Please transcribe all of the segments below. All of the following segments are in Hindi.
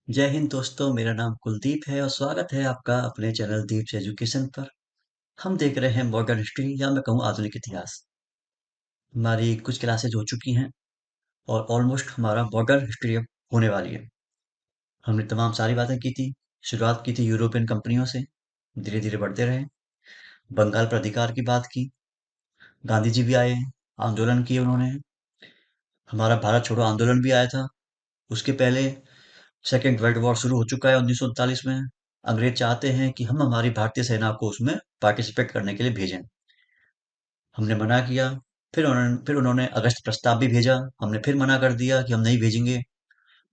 जय हिंद दोस्तों, मेरा नाम कुलदीप है और स्वागत है आपका अपने चैनल दीप्स एजुकेशन पर। हम देख रहे हैं मॉडर्न हिस्ट्री या मैं कहूँ आधुनिक इतिहास। हमारी कुछ क्लासेज हो चुकी हैं और ऑलमोस्ट हमारा मॉडर्न हिस्ट्री अब होने वाली है। हमने तमाम सारी बातें की थी। शुरुआत की थी यूरोपियन कंपनियों से, धीरे धीरे बढ़ते रहे। बंगाल पर अधिकार की बात की। गांधी जी भी आए, आंदोलन किए उन्होंने। हमारा भारत छोड़ो आंदोलन भी आया था। उसके पहले सेकेंड वर्ल्ड वॉर शुरू हो चुका है 1939 में। अंग्रेज चाहते हैं कि हम हमारी भारतीय सेना को उसमें पार्टिसिपेट करने के लिए भेजें। हमने मना किया। फिर उन्होंने अगस्त प्रस्ताव भी भेजा। हमने फिर मना कर दिया कि हम नहीं भेजेंगे।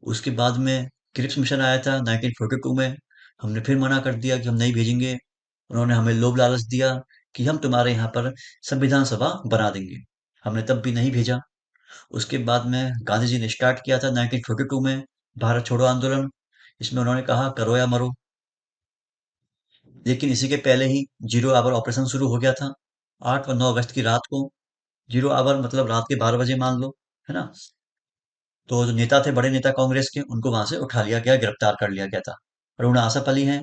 उसके बाद में क्रिप्स मिशन आया था 1942 में। हमने फिर मना कर दिया कि हम नहीं भेजेंगे। उन्होंने हमें लोभ लालच दिया कि हम तुम्हारे यहाँ पर संविधान सभा बना देंगे। हमने तब भी नहीं भेजा। उसके बाद में गांधी जी ने स्टार्ट किया था 1942 में भारत छोड़ो आंदोलन। इसमें उन्होंने कहा करो या मरो। लेकिन इसी के पहले ही जीरो आवर ऑपरेशन शुरू हो गया था 8 और 9 अगस्त की रात को। जीरो आवर मतलब रात के 12 बजे मान लो, है ना। तो जो नेता थे, बड़े नेता कांग्रेस के, उनको वहां से उठा लिया गया, गिरफ्तार कर लिया गया था। अरुण आसफ अली हैं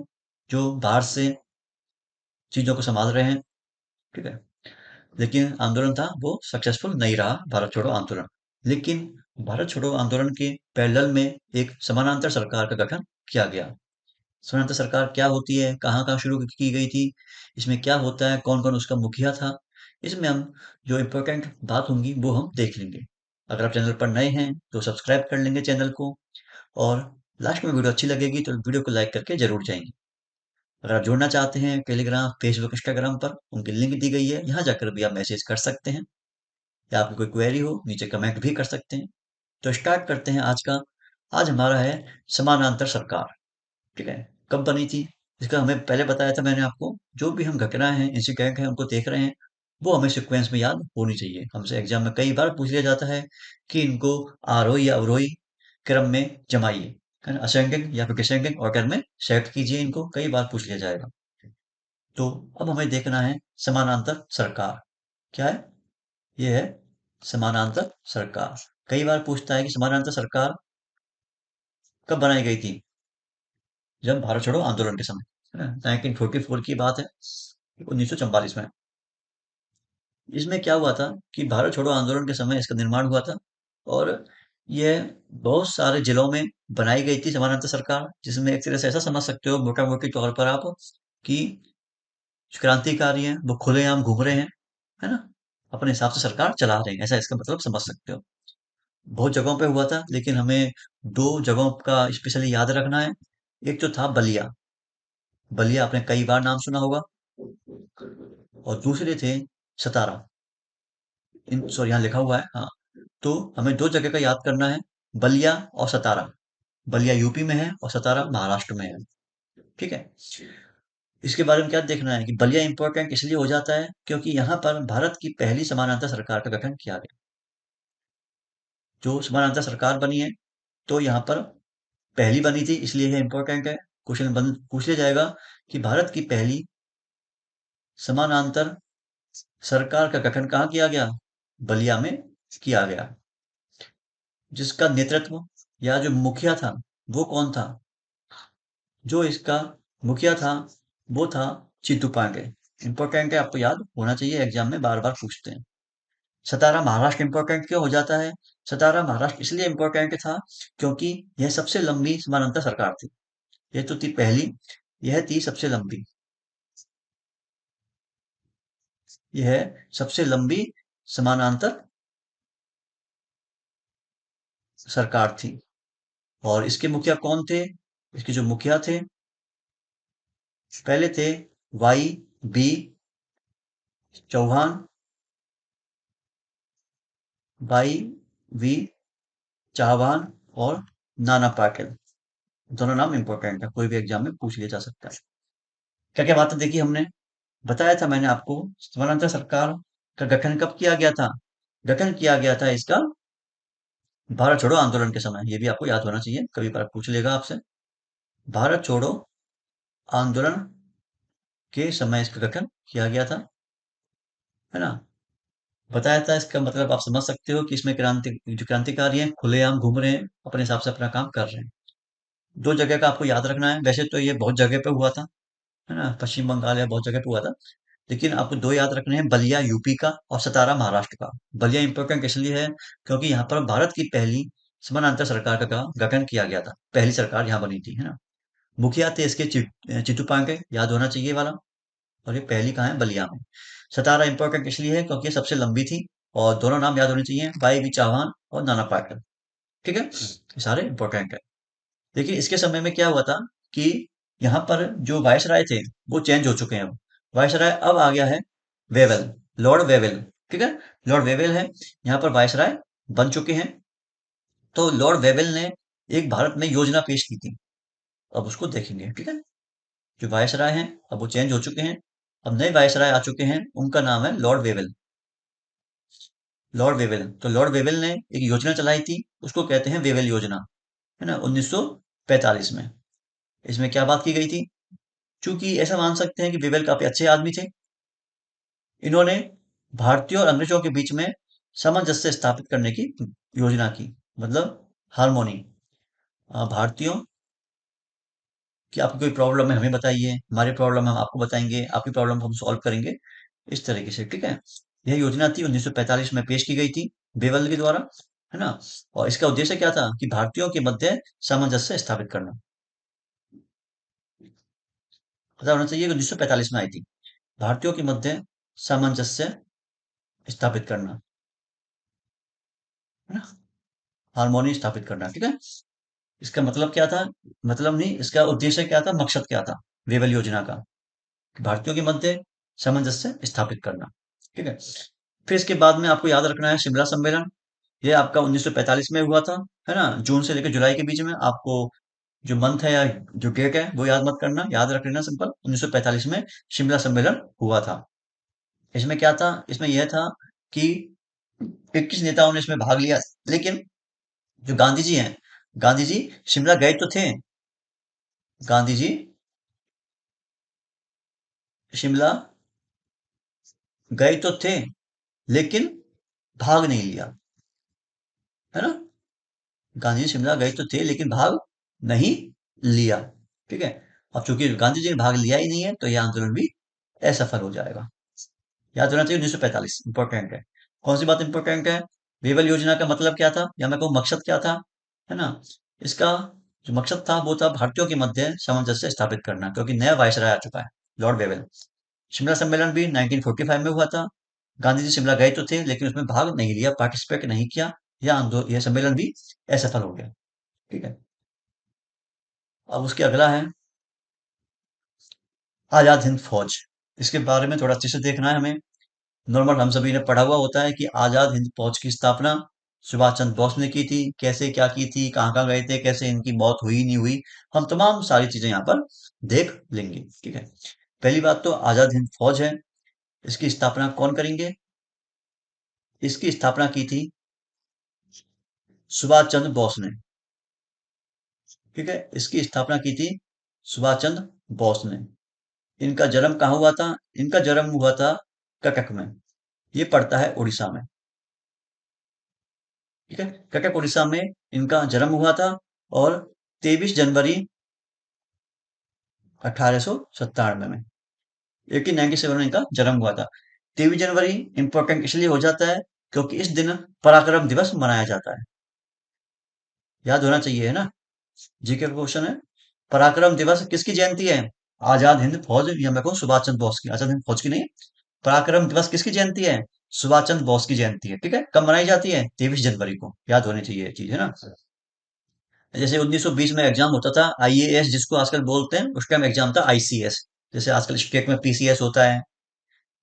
जो बाहर से चीजों को संभाल रहे हैं। ठीक है। लेकिन आंदोलन था वो सक्सेसफुल नहीं रहा, भारत छोड़ो आंदोलन। लेकिन भारत छोड़ो आंदोलन के पैरेलल में एक समानांतर सरकार का गठन किया गया। समानांतर सरकार क्या होती है, कहाँ कहाँ शुरू की गई थी, इसमें क्या होता है, कौन कौन उसका मुखिया था, इसमें हम जो इम्पोर्टेंट बात होंगी वो हम देख लेंगे। अगर आप चैनल पर नए हैं तो सब्सक्राइब कर लेंगे चैनल को। और लास्ट में वीडियो अच्छी लगेगी तो वीडियो को लाइक करके जरूर जाएंगे। अगर आप जुड़ना चाहते हैं टेलीग्राम, फेसबुक, इंस्टाग्राम पर, उनकी लिंक दी गई है, यहाँ जाकर भी आप मैसेज कर सकते हैं। या आपकी कोई क्वेरी हो नीचे कमेंट भी कर सकते हैं। तो स्टार्ट करते हैं आज का। आज हमारा है समानांतर सरकार। ठीक है। कब बनी थी, इसका हमें पहले बताया था मैंने आपको। जो भी हम घटना है, इंसिडेंट है, उनको देख रहे हैं, वो हमें सिक्वेंस में याद होनी चाहिए। हमसे एग्जाम में कई बार पूछ लिया जाता है कि इनको आरोही या अवरोही क्रम में जमाइए, है ना, असेंडिंग या फिर डिसेंडिंग ऑर्डर में सेट कीजिए। इनको कई बार पूछ लिया जाएगा। तो अब हमें देखना है समानांतर सरकार क्या है। ये है समानांतर सरकार। कई बार पूछता है कि समानांतर सरकार कब बनाई गई थी। जब भारत छोड़ो आंदोलन के समय, है ना, 1944 की बात है, 1944 में। इसमें क्या हुआ था कि भारत छोड़ो आंदोलन के समय इसका निर्माण हुआ था। और यह बहुत सारे जिलों में बनाई गई थी समानांतर सरकार, जिसमें एक तरह से ऐसा समझ सकते हो मोटा मोटी तौर पर आप कि जो क्रांतिकारी हैं वो खुलेआम घूम रहे हैं, है ना, अपने हिसाब से सरकार चला रहे हैं, ऐसा इसका मतलब समझ सकते हो। बहुत जगहों पे हुआ था, लेकिन हमें दो जगहों का स्पेशली याद रखना है। एक तो था बलिया। बलिया आपने कई बार नाम सुना होगा। और दूसरे थे सतारा। इन सॉरी, यहाँ लिखा हुआ है, हाँ। तो हमें दो जगह का याद करना है, बलिया और सतारा। बलिया यूपी में है और सतारा महाराष्ट्र में है। ठीक है। इसके बारे में क्या देखना है कि बलिया इंपॉर्टेंट इसलिए हो जाता है क्योंकि यहाँ पर भारत की पहली समानांतर सरकार का गठन किया गया। जो समानांतर सरकार बनी है, तो यहाँ पर पहली बनी थी, इसलिए यह इंपॉर्टेंट है। क्वेश्चन बन पूछ लिया जाएगा कि भारत की पहली समानांतर सरकार का गठन कहाँ किया गया। बलिया में किया गया। जिसका नेतृत्व या जो मुखिया था वो कौन था। जो इसका मुखिया था वो था चित्तू पांडे। इंपॉर्टेंट है, आपको याद होना चाहिए, एग्जाम में बार बार पूछते हैं। सतारा महाराष्ट्र इंपॉर्टेंट क्यों हो जाता है। सतारा महाराष्ट्र इसलिए इंपॉर्टेंट था क्योंकि यह सबसे लंबी समानांतर सरकार थी। यह तो थी पहली, यह थी सबसे लंबी। यह सबसे लंबी समानांतर सरकार थी। और इसके मुखिया कौन थे। इसके जो मुखिया थे, पहले थे Y B Chauhan. Y V Chauhan और नाना पाटेल। दोनों नाम इंपॉर्टेंट है, कोई भी एग्जाम में पूछ लिया जा सकता है। क्या क्या बातें देखी हमने, बताया था मैंने आपको। समानांतर सरकार का गठन कब किया गया था। गठन किया गया था इसका भारत छोड़ो आंदोलन के समय। ये भी आपको याद होना चाहिए, कभी बार पूछ लेगा आपसे। भारत छोड़ो आंदोलन के समय इसका गठन किया गया था, है ना। बताया था, इसका मतलब आप समझ सकते हो कि इसमें जो क्रांतिकारी हैं खुलेआम घूम रहे हैं, अपने हिसाब से अपना काम कर रहे हैं। दो जगह का आपको याद रखना है। वैसे तो ये बहुत जगह पे हुआ था, है ना, पश्चिम बंगाल या बहुत जगह पे हुआ था, लेकिन आपको दो याद रखने हैं, बलिया यूपी का और सतारा महाराष्ट्र का। बलिया इंपॉर्टेंट इसलिए है क्योंकि यहाँ पर भारत की पहली समानांतर सरकार का गठन किया गया था, पहली सरकार यहाँ बनी थी, है ना। मुखिया थे इसके चिट्टू पांडे, याद होना चाहिए ये वाला। और ये पहली कहाँ है, बलिया में। सतारा इंपॉर्टेंट इसलिए है क्योंकि ये सबसे लंबी थी, और दोनों नाम याद होने चाहिए, भाई बी चौहान और नाना पाटेकर। ठीक है, ये सारे इंपॉर्टेंट है। देखिए इसके समय में क्या हुआ था कि यहाँ पर जो वायसराय थे वो चेंज हो चुके हैं अब। वायसराय अब आ गया है वेवेल, लॉर्ड वेवेल। ठीक है, लॉर्ड वेवेल है यहाँ पर वायसराय बन चुके हैं। तो लॉर्ड वेवेल ने एक भारत में योजना पेश की थी, अब उसको देखेंगे। ठीक है, जो वायसराय हैं अब वो चेंज हो चुके हैं, अब नए वायसराय आ चुके हैं, उनका नाम है लॉर्ड वेवेल। लॉर्ड वेवेल, तो लॉर्ड वेवेल ने एक योजना चलाई थी, उसको कहते हैं वेवेल योजना, है ना, 1945 में। इसमें क्या बात की गई थी, चूंकि ऐसा मान सकते हैं कि वेवेल काफी अच्छे आदमी थे। इन्होंने भारतीयों और अंग्रेजों के बीच में सामंजस्य स्थापित करने की योजना की, मतलब हारमोनी। भारतीयों कि आपकी कोई प्रॉब्लम है हमें बताइए, हमारी प्रॉब्लम हम आपको बताएंगे, आपकी प्रॉब्लम हम सॉल्व करेंगे, इस तरीके से। ठीक है, यह योजना थी 1945 में पेश की गई थी बेवल के द्वारा, है ना। और इसका उद्देश्य क्या था कि भारतीयों के मध्य सामंजस्य स्थापित करना। पता होना चाहिए कि 1945 में आई थी, भारतीयों के मध्य सामंजस्य स्थापित करना, है ना, हारमोनी स्थापित करना। ठीक है, इसका मतलब क्या था, मतलब नहीं, इसका उद्देश्य क्या था, मकसद क्या था वेवल योजना का, भारतीयों के मध्य सामंजस्य स्थापित करना। ठीक है, फिर इसके बाद में आपको याद रखना है शिमला सम्मेलन। ये आपका 1945 में हुआ था, है ना, जून से लेकर जुलाई के बीच में। आपको जो मंथ है या जो डेट है वो याद मत करना, याद रख लेना सिंपल, 1945 में शिमला सम्मेलन हुआ था। इसमें क्या था, इसमें यह था कि 21 नेताओं ने इसमें भाग लिया, लेकिन जो गांधी जी हैं, गांधी जी शिमला गए तो थे, गांधी जी शिमला गए तो थे, लेकिन भाग नहीं लिया, है ना। गांधी जी शिमला गए तो थे लेकिन भाग नहीं लिया। ठीक है, अब चूंकि गांधी जी ने भाग लिया ही नहीं है तो यह आंदोलन भी असफल हो जाएगा। याद होना चाहिए 1945 इंपॉर्टेंट है। कौन सी बात इंपॉर्टेंट है, वेवल योजना का मतलब क्या था, या मैं कहूँ मकसद क्या था, है ना। इसका जो मकसद था वो था भारतीयों के मध्य सामंजस्य स्थापित करना, क्योंकि नया वायसराय आ चुका है, लॉर्ड वेवेल। शिमला सम्मेलन भी 1945 में हुआ था। गांधी जी शिमला गए तो थे लेकिन उसमें भाग नहीं लिया, पार्टिसिपेट नहीं किया। यह सम्मेलन भी असफल हो गया। ठीक है, अब उसके अगला है आजाद हिंद फौज। इसके बारे में थोड़ा अच्छे से देखना है हमें। नॉर्मल हम सभी ने पढ़ा हुआ होता है कि आजाद हिंद फौज की स्थापना सुभाष चंद्र बोस ने की थी, कैसे क्या की थी, कहाँ कहाँ गए थे, कैसे इनकी मौत हुई नहीं हुई, हम तमाम सारी चीजें यहाँ पर देख लेंगे। ठीक है, पहली बात तो आजाद हिंद फौज है, इसकी स्थापना कौन करेंगे, इसकी स्थापना की थी सुभाष चंद्र बोस ने। ठीक है, इसकी स्थापना की थी सुभाष चंद्र बोस ने। इनका जन्म कहाँ हुआ था, इनका जन्म हुआ था कटक में, ये पड़ता है उड़ीसा में। ठीक है, कटक उड़ीसा में इनका जन्म हुआ था, और 23 जनवरी 1897 में, 1897 में इनका जन्म हुआ था। 23 जनवरी इंपॉर्टेंट इसलिए हो जाता है क्योंकि इस दिन पराक्रम दिवस मनाया जाता है, याद होना चाहिए, है ना। जीके का क्वेश्चन है, पराक्रम दिवस किसकी जयंती है, आजाद हिंद फौज, या मैं कहूँ सुभाष चंद्र बोस की, आजाद हिंद फौज की नहीं। पराक्रम दिवस किसकी जयंती है, सुभाष चंद्र बोस की जयंती है। ठीक है, कब मनाई जाती है, 23 जनवरी को, याद होनी चाहिए ये चीज, है ना। जैसे 1920 में एग्जाम होता था आईएएस जिसको आजकल बोलते हैं, उस टाइम एग्जाम था आईसीएस। जैसे आजकल स्टेट में पीसीएस होता है,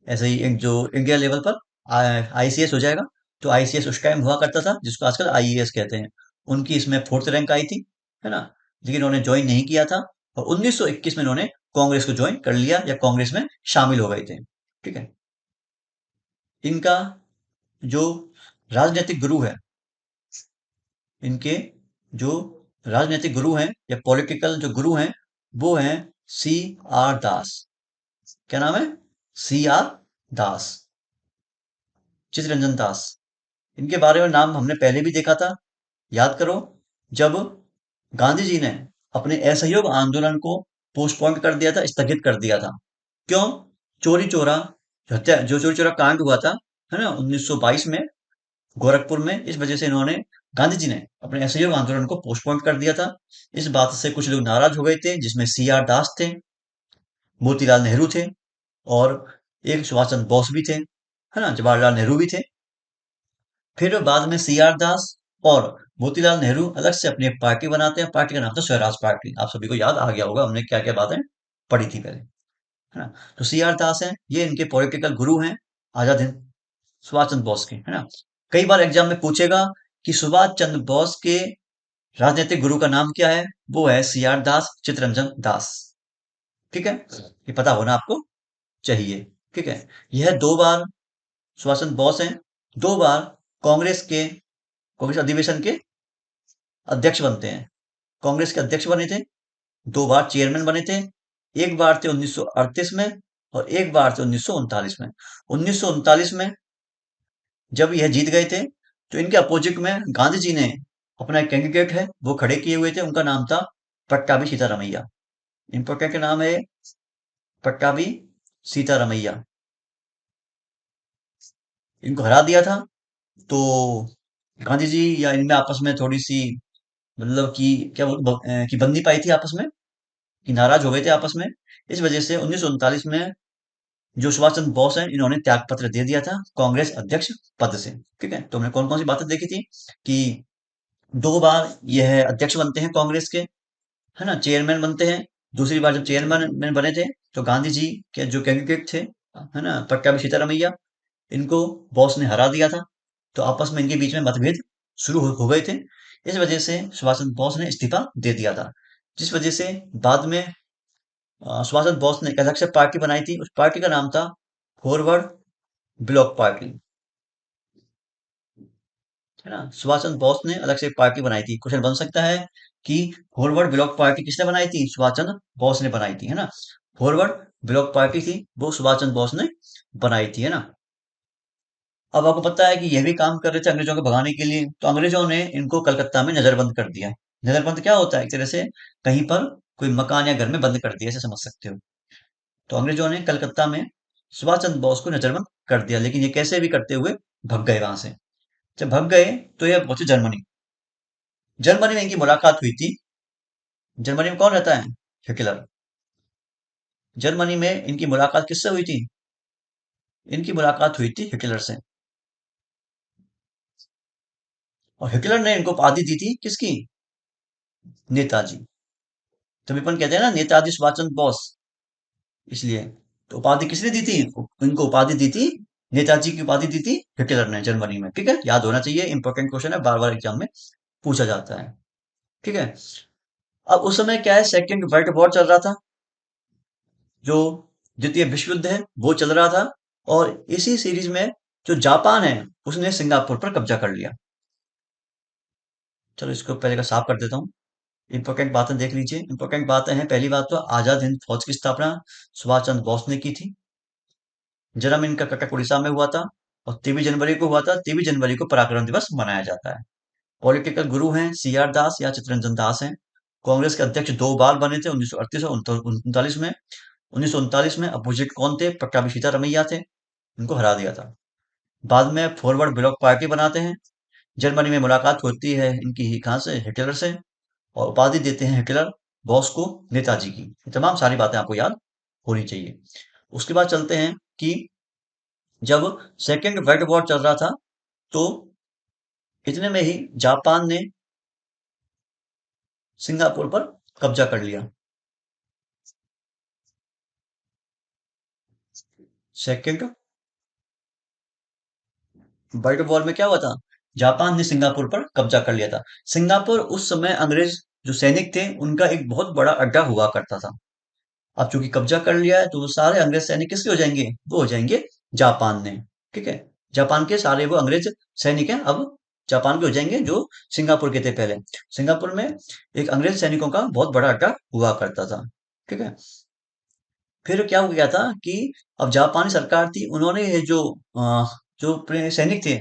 ऐसे ही एक जो इंडिया लेवल पर आईसीएस हो जाएगा। तो आईसीएस उस टाइम हुआ करता था जिसको आजकल आईएएस कहते हैं। उनकी इसमें फोर्थ रैंक आई थी, है ना, लेकिन उन्होंने ज्वाइन नहीं किया था, और 1921 में उन्होंने कांग्रेस को ज्वाइन कर लिया, या कांग्रेस में शामिल हो गए थे। ठीक है, इनका जो राजनीतिक गुरु है, इनके जो राजनीतिक गुरु हैं या पॉलिटिकल जो गुरु हैं, वो हैं सी आर दास। क्या नाम है, सी आर दास, चित्तरंजन दास। इनके बारे में नाम हमने पहले भी देखा था, याद करो। जब गांधी जी ने अपने असहयोग आंदोलन को पोस्टपोन कर दिया था, स्थगित कर दिया था। क्यों? चोरी चोरा हत्या, जो चोरी चोरा कांड हुआ था, है ना, 1922 में गोरखपुर में, इस वजह से इन्होंने, गांधी जी ने अपने असहयोग आंदोलन को पोस्टपोन कर दिया था। इस बात से कुछ लोग नाराज हो गए थे, जिसमें CR दास थे, मोतीलाल नेहरू थे, और एक सुभाष चंद्र बोस भी थे, है ना, जवाहरलाल नेहरू भी थे। फिर बाद में CR दास और मोतीलाल नेहरू अलग से अपनी एक पार्टी बनाते हैं। पार्टी का नाम था स्वराज पार्टी। आप सभी को याद आ गया होगा, हमने क्या क्या बातें पढ़ी थी पहले, है ना। तो CR दास हैं, ये इनके पॉलिटिकल गुरु हैं, आजाद हिंद सुभाष चंद्र बोस के, है ना। कई बार एग्जाम में पूछेगा कि सुभाष चंद्र बोस के राजनीतिक गुरु का नाम क्या है। वो है CR दास, चित्तरंजन दास। ठीक है, ये पता होना आपको चाहिए। ठीक है, यह दो बार सुभाष चंद्र बोस हैं, दो बार कांग्रेस के, कांग्रेस अधिवेशन के अध्यक्ष बनते हैं। कांग्रेस के अध्यक्ष बने थे, दो बार चेयरमैन बने थे। एक बार थे 1938 में, और एक बार थे 1939 में। 1939 में जब यह जीत गए थे, तो इनके अपोजिट में गांधी जी ने अपना एक कैंडिडेट है वो खड़े किए हुए थे। उनका नाम था पट्टाभी सीतारमैया। इंपॉर्टेंट नाम है पट्टाभी सीतारमैया। इनको हरा दिया था। तो गांधी जी या इनमें आपस में थोड़ी सी, मतलब कि क्या कि बननी पाई थी आपस में, कि नाराज हो गए थे आपस में। इस वजह से 1939 में जो सुभाष चंद्र बोस हैं, इन्होंने त्याग पत्र दे दिया था कांग्रेस अध्यक्ष पद से। ठीक है, तो हमने कौन कौन सी बातें देखी थी कि दो बार यह अध्यक्ष बनते हैं कांग्रेस के, है ना, चेयरमैन बनते हैं। दूसरी बार जब चेयरमैन बने थे, तो गांधी जी के जो कैंडिडेट थे, है ना, पट्टाभी सीतारमैया, इनको बॉस ने हरा दिया था। तो आपस में इनके बीच में मतभेद शुरू हो गए थे। इस वजह से सुभाष चंद्र बोस ने इस्तीफा दे दिया था, जिस वजह से बाद में सुभाष चंद्र बोस ने एक अलग से पार्टी बनाई थी। उस पार्टी का नाम था फॉरवर्ड ब्लॉक पार्टी, है ना। सुभाष चंद्र बोस ने अलग से एक पार्टी बनाई थी। क्वेश्चन बन सकता है कि फॉरवर्ड ब्लॉक पार्टी किसने बनाई थी? सुभाष चंद्र बोस ने बनाई थी, है ना। फॉरवर्ड ब्लॉक पार्टी थी, वो सुभाष चंद्र बोस ने बनाई थी, है ना। अब आपको पता है कि यह भी काम कर रहे थे अंग्रेजों को भगाने के लिए, तो अंग्रेजों ने इनको कलकत्ता में नजरबंद कर दिया। नजरबंद क्या होता है? एक तरह से कहीं पर कोई मकान या घर में बंद कर दिया, ऐसे समझ सकते हो। तो अंग्रेजों ने कलकत्ता में सुभाष चंद्र बोस को नजरबंद कर दिया, लेकिन ये कैसे भी करते हुए भग गए वहां से। जब भग गए, तो ये पहुंचे जर्मनी। जर्मनी में इनकी मुलाकात हुई थी। जर्मनी में कौन रहता है? हिटलर। जर्मनी में इनकी मुलाकात किससे हुई थी? इनकी मुलाकात हुई थी हिटलर से। और हिटलर ने इनको उपाधि दी थी किसकी? नेताजी। तभी अपन कहते हैं ना, नेताजी सुभाष चंद्र बोस, इसलिए। तो उपाधि किसने दी थी? इनको उपाधि दी थी, नेताजी की उपाधि दी थी हिटलर ने, जर्मनी में। ठीक है, याद होना चाहिए, इंपॉर्टेंट क्वेश्चन है, बार बार एग्जाम में पूछा जाता है। ठीक है। अब उस समय क्या है, सेकेंड वर्ल्ड वॉर चल रहा था, जो द्वितीय विश्व युद्ध है वो चल रहा था। और इसी सीरीज में जो जापान है, उसने सिंगापुर पर कब्जा कर लिया। चलो इसको पहले का साफ कर देता हूँ। इंपॉर्टेंट बातें देख लीजिए। इंपॉर्टेंट बातें हैं, पहली बात तो आजाद हिंद फौज की स्थापना सुभाष चंद्र बोस ने की थी। जन्म इनका कटक उड़ीसा में हुआ था, और 23 जनवरी को हुआ था। 23 जनवरी को पराक्रम दिवस मनाया जाता है। पॉलिटिकल गुरु हैं CR दास या चित्तरंजन दास हैं। कांग्रेस के अध्यक्ष दो बार बने थे, 1938 और 1939 में। 1939 में अपोजिट कौन थे? पट्टाभी सीतारमैया थे, इनको हरा दिया था। बाद में फॉरवर्ड ब्लॉक पार्टी बनाते हैं। जर्मनी में मुलाकात होती है इनकी कहाँ से? हिटलर से। और उपाधि देते हैं हिटलर बॉस को नेताजी की। ये तमाम सारी बातें आपको याद होनी चाहिए। उसके बाद चलते हैं कि जब सेकेंड वर्ल्ड वॉर चल रहा था, तो इतने में ही जापान ने सिंगापुर पर कब्जा कर लिया। सेकेंड वर्ल्ड वॉर में क्या हुआ था? जापान ने सिंगापुर पर कब्जा कर लिया था। सिंगापुर उस समय अंग्रेज जो सैनिक थे, उनका एक बहुत बड़ा अड्डा हुआ करता था। अब चूंकि कब्जा कर लिया है, तो वो सारे अंग्रेज सैनिक किसके हो जाएंगे? वो हो जाएंगे जापान ने। ठीक है, जापान के सारे वो अंग्रेज सैनिक हैं, अब जापान के हो जाएंगे, जो सिंगापुर के थे पहले। सिंगापुर में एक अंग्रेज सैनिकों का बहुत बड़ा अड्डा हुआ करता था। ठीक है। फिर क्या हो गया था कि अब जापानी सरकार थी, उन्होंने ये जो अपने सैनिक थे,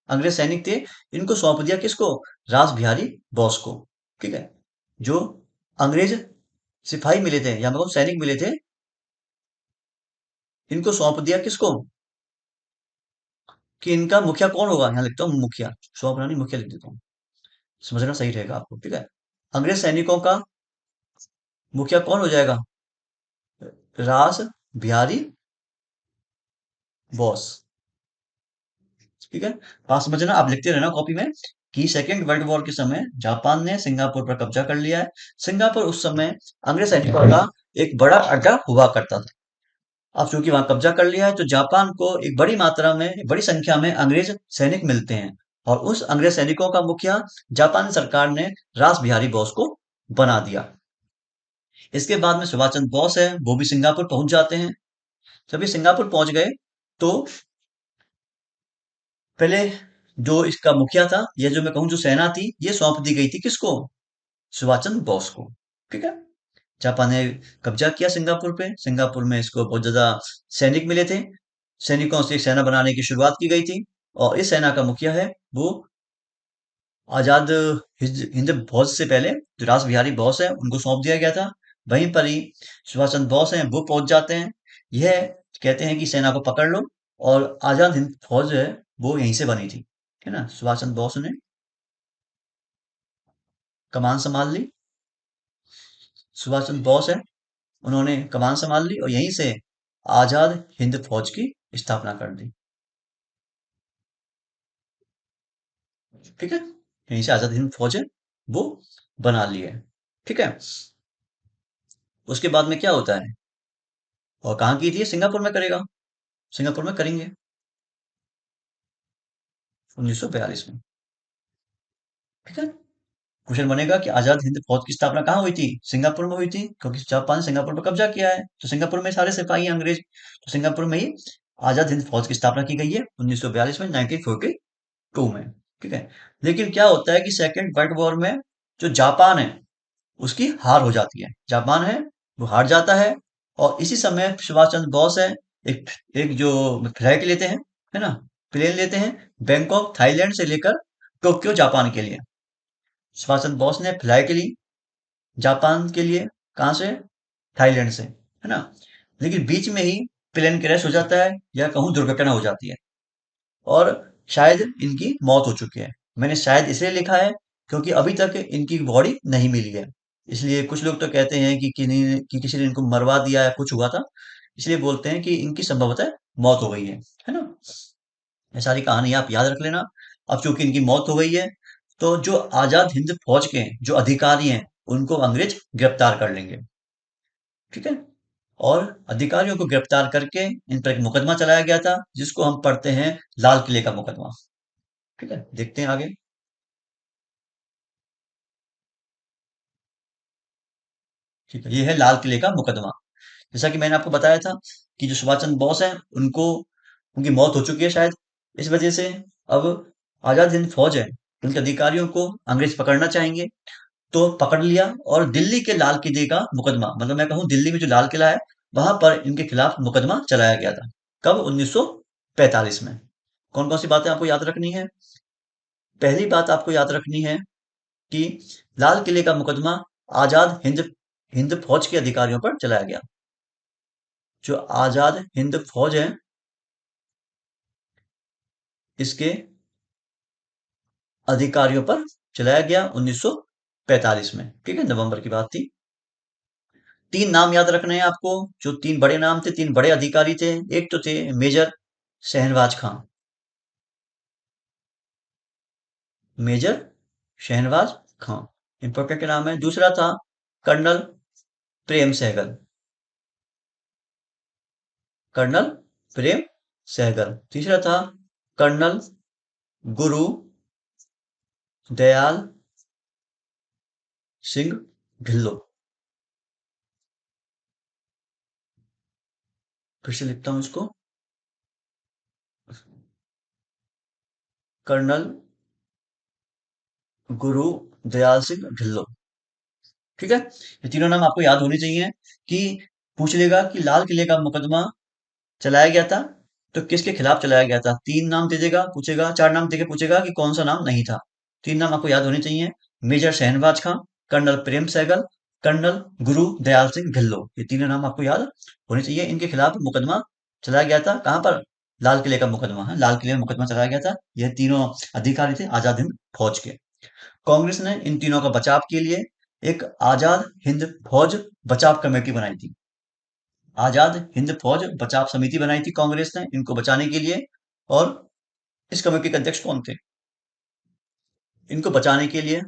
अंग्रेज सैनिक थे, इनको सौंप दिया किसको? रास बिहारी बोस को। ठीक है, जो अंग्रेज सिपाही मिले थे या मतलब सैनिक मिले थे, इनको सौंप दिया किसको, कि इनका मुखिया कौन होगा, यहाँ लिखता हूँ मुखिया, सौंपना नहीं मुखिया लिख देता हूँ, समझना सही रहेगा आपको, ठीक है। अंग्रेज सैनिकों का मुखिया कौन हो जाएगा, रास बिहारी बोस, ठीक है। बात समझना, आप लिखते रहना कॉपी में कि सेकेंड वर्ल्ड वॉर के समय जापान ने सिंगापुर पर कब्जा कर लिया है। सिंगापुर उस समय अंग्रेज सैनिकों का एक बड़ा अड्डा हुआ करता था। अब चूंकि वहां कब्जा कर लिया है तो जापान को एक बड़ी मात्रा में, एक बड़ी संख्या में अंग्रेज सैनिक मिलते हैं, और उस अंग्रेज सैनिकों का मुखिया जापानी सरकार ने रास बिहारी बोस को बना दिया। इसके बाद में सुभाष चंद्र बोस है, वो भी सिंगापुर पहुंच जाते हैं। जब ये सिंगापुर पहुंच गए तो पहले जो इसका मुखिया था, ये जो मैं कहूँ जो सेना थी, ये सौंप दी गई थी किसको, सुभाष चंद्र बोस को, ठीक है। जापान ने कब्जा किया सिंगापुर पे, सिंगापुर में इसको बहुत ज्यादा सैनिक मिले थे, सैनिकों से सेना बनाने की शुरुआत की गई थी, और इस सेना का मुखिया है वो आजाद हिंद फौज से पहले जो रास बिहारी बोस है उनको सौंप दिया गया था। वहीं पर ही सुभाष चंद्र बोस हैं, वो पहुंच जाते हैं। यह कहते हैं कि सेना को पकड़ लो, और आजाद हिंद फौज है वो यहीं से बनी थी, है ना। सुभाष चंद्र बोस ने कमान संभाल ली, सुभाष चंद्र बोस है, उन्होंने कमान संभाल ली और यहीं से आजाद हिंद फौज की स्थापना कर दी, ठीक है। यहीं से आजाद हिंद फौज है वो बना ली है, ठीक है। उसके बाद में क्या होता है, और कहाँ की थी, सिंगापुर में करेगा, सिंगापुर में करेंगे 1942 में, ठीक है। क्वेश्चन बनेगा कि आजाद हिंद फौज की स्थापना कहाँ हुई थी, सिंगापुर में हुई थी, क्योंकि जापान ने सिंगापुर पर कब्जा किया है, तो सिंगापुर में सारे सिपाही हैं अंग्रेज, तो सिंगापुर में ही आजाद हिंद फौज की स्थापना की गई है 1942 में, 1942 में, ठीक है। लेकिन क्या होता है कि सेकेंड वर्ल्ड वॉर में जो जापान है उसकी हार हो जाती है, जापान है वो हार जाता है, और इसी समय सुभाष चंद्र बोस है, एक एक जो फ्लाइट लेते हैं, है ना, प्लेन लेते हैं, बैंकॉक थाईलैंड से लेकर टोक्यो जापान के लिए। सुभाष चंद्र बोस ने फ्लाइट ली जापान के लिए, कहाँ से, थाईलैंड से, है ना। लेकिन बीच में ही प्लेन क्रैश हो जाता है, या कहूँ दुर्घटना हो जाती है, और शायद इनकी मौत हो चुकी है। मैंने शायद इसलिए लिखा है क्योंकि अभी तक इनकी बॉडी नहीं मिली है, इसलिए कुछ लोग तो कहते हैं कि किसी ने इनको मरवा दिया या कुछ हुआ था, इसलिए बोलते हैं कि इनकी संभवतः मौत हो गई है ना। ये सारी कहानी आप याद रख लेना। अब चूंकि इनकी मौत हो गई है, तो जो आजाद हिंद फौज के जो अधिकारी हैं उनको अंग्रेज गिरफ्तार कर लेंगे, ठीक है। और अधिकारियों को गिरफ्तार करके इन पर एक मुकदमा चलाया गया था, जिसको हम पढ़ते हैं लाल किले का मुकदमा, ठीक है। देखते हैं आगे, ठीक है। ये है लाल किले का मुकदमा। जैसा कि मैंने आपको बताया था कि जो सुभाष चंद्र बोस हैं उनको, उनकी मौत हो चुकी है शायद, इस वजह से अब आजाद हिंद फौज है, उनके अधिकारियों को अंग्रेज पकड़ना चाहेंगे, तो पकड़ लिया, और दिल्ली के लाल किले का मुकदमा, मतलब मैं कहूँ दिल्ली में जो लाल किला है वहां पर इनके खिलाफ मुकदमा चलाया गया था। कब, 1945 में। कौन कौन सी बातें आपको याद रखनी है, पहली बात आपको याद रखनी है कि लाल किले का मुकदमा आजाद हिंद हिंद फौज के अधिकारियों पर चलाया गया। जो आजाद हिंद फौज है इसके अधिकारियों पर चलाया गया 1945 में, ठीक है, नवंबर की बात थी। तीन नाम याद रखने हैं आपको, जो तीन बड़े नाम थे, तीन बड़े अधिकारी थे। एक तो थे मेजर शहनवाज खां, मेजर शहनवाज खां इंपॉर्टेंट नाम है। दूसरा था कर्नल प्रेम सहगल, कर्नल प्रेम सहगल। तीसरा था कर्नल गुरु दयाल सिंह ढिल्लो। फिर से लिखता हूं इसको, कर्नल गुरु दयाल सिंह ढिल्लो, ठीक है। ये तीनों नाम आपको याद होने चाहिए कि पूछ लेगा कि लाल किले का मुकदमा चलाया गया था तो किसके खिलाफ चलाया गया था, तीन नाम दे देगा पूछेगा, चार नाम देके पूछेगा कि कौन सा नाम नहीं था। तीन नाम आपको याद होने चाहिए, मेजर शहनवाज खां, कर्नल प्रेम सहगल, कर्नल गुरु दयाल सिंह ढिल्लों। ये तीनों नाम आपको याद होने चाहिए। इनके खिलाफ मुकदमा चलाया गया था। कहां पर? लाल किले का मुकदमा है, लाल किले में मुकदमा चलाया गया था। ये तीनों अधिकारी थे आजाद हिंद फौज के। कांग्रेस ने इन तीनों का बचाव के लिए एक आजाद हिंद फौज बचाव कमेटी बनाई थी। आजाद हिंद फौज बचाव समिति बनाई थी कांग्रेस ने इनको बचाने के लिए। और इस कमेटी के अध्यक्ष कौन थे? इनको बचाने के लिए,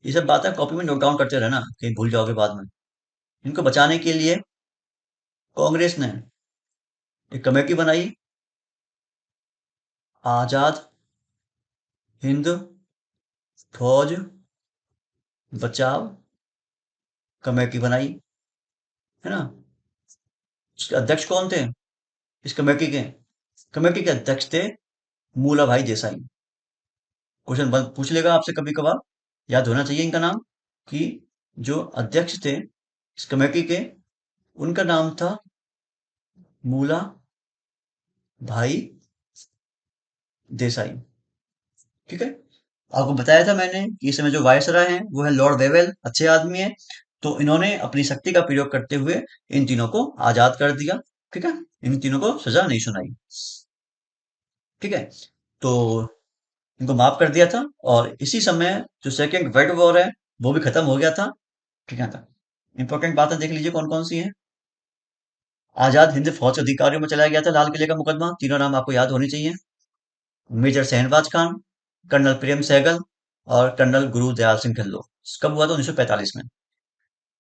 ये सब बातें कॉपी में नोट डाउन करते रहना, कहीं भूल जाओगे बाद में। इनको बचाने के लिए कांग्रेस ने एक कमेटी बनाई, आजाद हिंद फौज बचाव कमेटी बनाई, है ना। इसके अध्यक्ष कौन थे इस कमेटी के? कमेटी के अध्यक्ष थे मूला भाई देसाई। क्वेश्चन पूछ लेगा आपसे कभी कभार, याद होना चाहिए इनका नाम, कि जो अध्यक्ष थे इस कमेटी के, उनका नाम था मूला भाई देसाई। ठीक है। आपको बताया था मैंने कि इस समय जो वायसराय हैं वो है लॉर्ड वेवेल, अच्छे आदमी है। तो इन्होंने अपनी शक्ति का प्रयोग करते हुए इन तीनों को आजाद कर दिया। ठीक है। इन तीनों को सजा नहीं सुनाई। ठीक है। तो इनको माफ कर दिया था। और इसी समय जो सेकेंड वर्ल्ड वॉर है वो भी खत्म हो गया था। ठीक है था। इंपॉर्टेंट बातें देख लीजिए कौन कौन सी हैं। आजाद हिंद फौज के अधिकारियों में चलाया गया था लाल किले का मुकदमा। तीनों नाम आपको याद होने चाहिए। मेजर शहनवाज खान, कर्नल प्रेम सहगल और कर्नल गुरुदयाल सिंह ढिल्लों। कब हुआ था? 1945 में।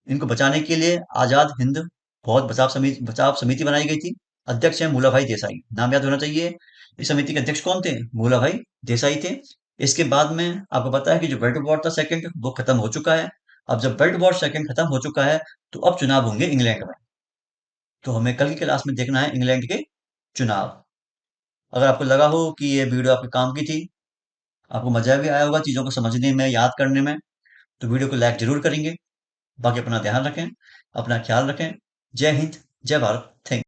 इनको बचाने के लिए आजाद हिंद फौज बचाव समिति बनाई गई थी। अध्यक्ष है मूला भाई देसाई, नाम याद होना चाहिए। इस समिति के अध्यक्ष कौन थे? मूला भाई देसाई थे। इसके बाद में आपको पता है कि जो वर्ल्ड वॉर था सेकंड वो खत्म हो चुका है। अब जब वर्ल्ड वॉर सेकंड खत्म हो चुका है तो अब चुनाव होंगे इंग्लैंड में। तो हमें कल की क्लास में देखना है इंग्लैंड के चुनाव। अगर आपको लगा हो कि ये वीडियो आपके काम की थी, आपको मजा भी आया होगा चीजों को समझने में, याद करने में, तो वीडियो को लाइक जरूर करेंगे। बाकी अपना ध्यान रखें, अपना ख्याल रखें। जय हिंद, जय भारत। थैंक